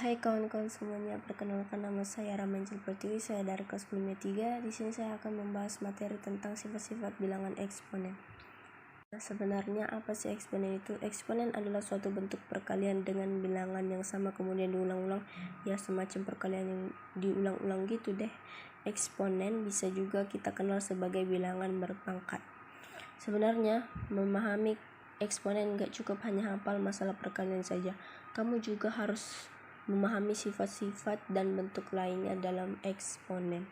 Hai kawan-kawan semuanya, perkenalkan nama saya Ramanjel Pertiwi, saya dari kelas 3. Di sini saya akan membahas materi tentang sifat-sifat bilangan eksponen. Nah, sebenarnya apa sih eksponen itu? Eksponen adalah suatu bentuk perkalian dengan bilangan yang sama kemudian diulang-ulang, ya semacam perkalian yang diulang-ulang gitu deh. Eksponen bisa juga kita kenal sebagai bilangan berpangkat. Sebenarnya memahami eksponen gak cukup hanya hafal masalah perkalian saja, kamu juga harus memahami sifat-sifat dan bentuk lainnya dalam eksponen.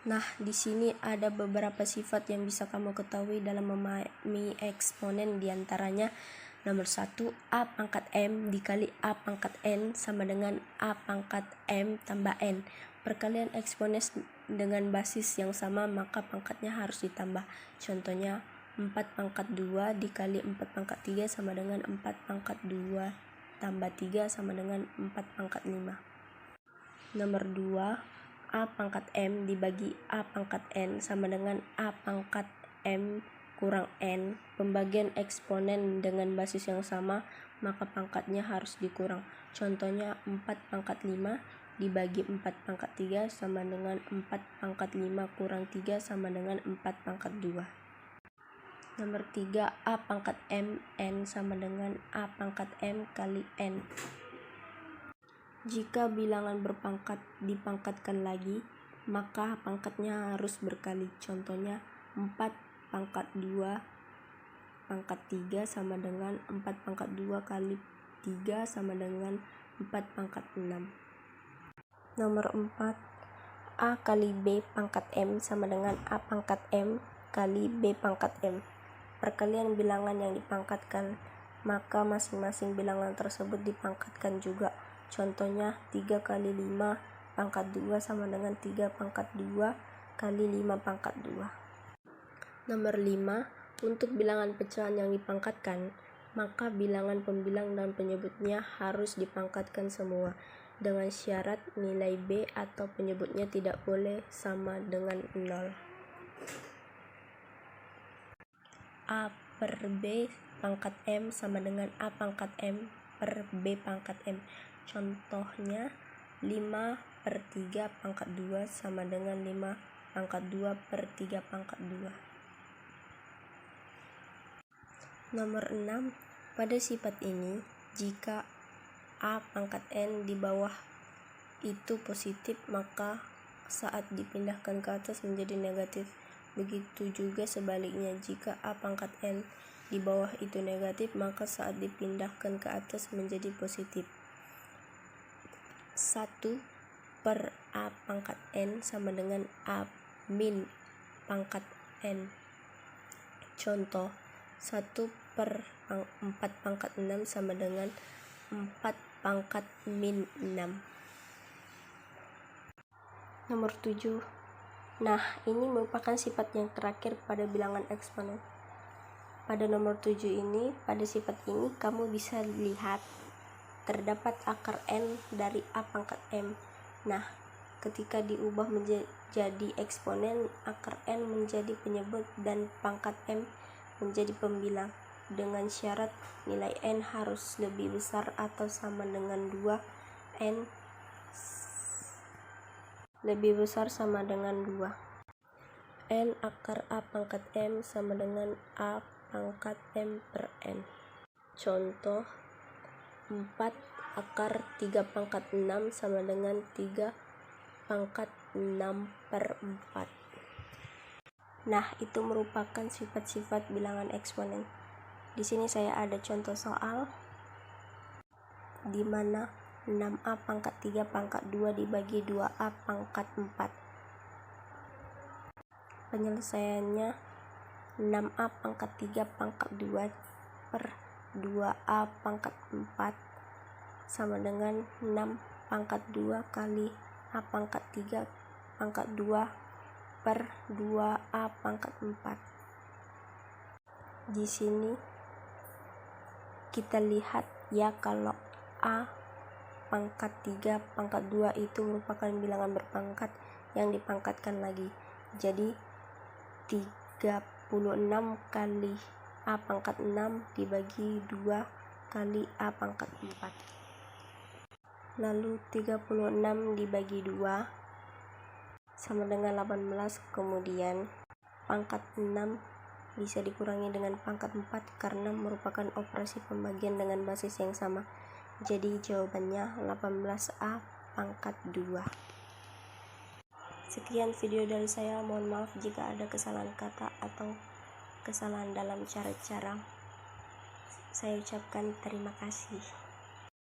Nah, di sini ada beberapa sifat yang bisa kamu ketahui dalam memahami eksponen, diantaranya nomor 1, A pangkat M dikali A pangkat N sama dengan A pangkat M tambah N. Perkalian eksponen dengan basis yang sama maka pangkatnya harus ditambah. Contohnya 4 pangkat 2 dikali 4 pangkat 3 sama dengan 4 pangkat 2 tambah 3 sama dengan 4 pangkat 5. Nomor 2, A pangkat M dibagi A pangkat N sama dengan A pangkat M kurang N. Pembagian eksponen dengan basis yang sama, maka pangkatnya harus dikurang. Contohnya 4 pangkat 5 dibagi 4 pangkat 3 sama dengan 4 pangkat 5 kurang 3 sama dengan 4 pangkat 2. Nomor 3, A pangkat M N sama dengan A pangkat M kali N. Jika bilangan berpangkat dipangkatkan lagi, maka pangkatnya harus berkali. Contohnya 4 pangkat 2 pangkat 3 sama dengan 4 pangkat 2 kali 3 sama dengan 4 pangkat 6. Nomor 4, A kali B pangkat M sama dengan A pangkat M kali B pangkat M. Perkalian bilangan yang dipangkatkan, maka masing-masing bilangan tersebut dipangkatkan juga. Contohnya 3 kali 5 pangkat 2 sama dengan 3 pangkat 2 kali 5 pangkat 2. Nomor 5, untuk bilangan pecahan yang dipangkatkan, maka bilangan pembilang dan penyebutnya harus dipangkatkan semua, dengan syarat nilai B atau penyebutnya tidak boleh sama dengan 0. A per B pangkat M sama dengan A pangkat M per B pangkat M. Contohnya 5 per 3 pangkat 2 sama dengan 5 pangkat 2 per 3 pangkat 2. Nomor 6, pada sifat ini, jika A pangkat N di bawah itu positif, maka saat dipindahkan ke atas menjadi negatif. Begitu juga sebaliknya, jika A pangkat N di bawah itu negatif, maka saat dipindahkan ke atas menjadi positif. 1 per A pangkat N sama dengan A min pangkat N. Contoh 1 per 4 pangkat 6 sama dengan 4 pangkat min 6. Nomor 7, nah ini merupakan sifat yang terakhir pada bilangan eksponen. Pada nomor 7 ini, pada sifat ini kamu bisa lihat terdapat akar N dari A pangkat M. Nah, ketika diubah menjadi eksponen, akar N menjadi penyebut dan pangkat M menjadi pembilang, dengan syarat nilai N harus lebih besar atau sama dengan 2, N lebih besar sama dengan 2. N akar A pangkat M sama dengan A pangkat M per N. Contoh 4 akar 3 pangkat 6 sama dengan 3 pangkat 6 per 4. Nah, itu merupakan sifat-sifat bilangan eksponen. Di sini saya ada contoh soal di mana 6A pangkat 3 pangkat 2 dibagi 2A pangkat 4. Penyelesaiannya 6A pangkat 3 pangkat 2 per 2A pangkat 4 sama dengan 6 pangkat 2 kali A pangkat 3 pangkat 2 per 2A pangkat 4. Di sini kita lihat ya, kalau A pangkat 3 pangkat 2 itu merupakan bilangan berpangkat yang dipangkatkan lagi. Jadi 36 kali A pangkat 6 dibagi 2 kali A pangkat 4. lalu 36 dibagi 2 sama dengan 18. Kemudian pangkat 6 bisa dikurangi dengan pangkat 4 karena merupakan operasi pembagian dengan basis yang sama. Jadi jawabannya 18A pangkat 2. Sekian video dari saya, mohon maaf jika ada kesalahan kata atau kesalahan dalam cara-cara. Saya ucapkan terima kasih.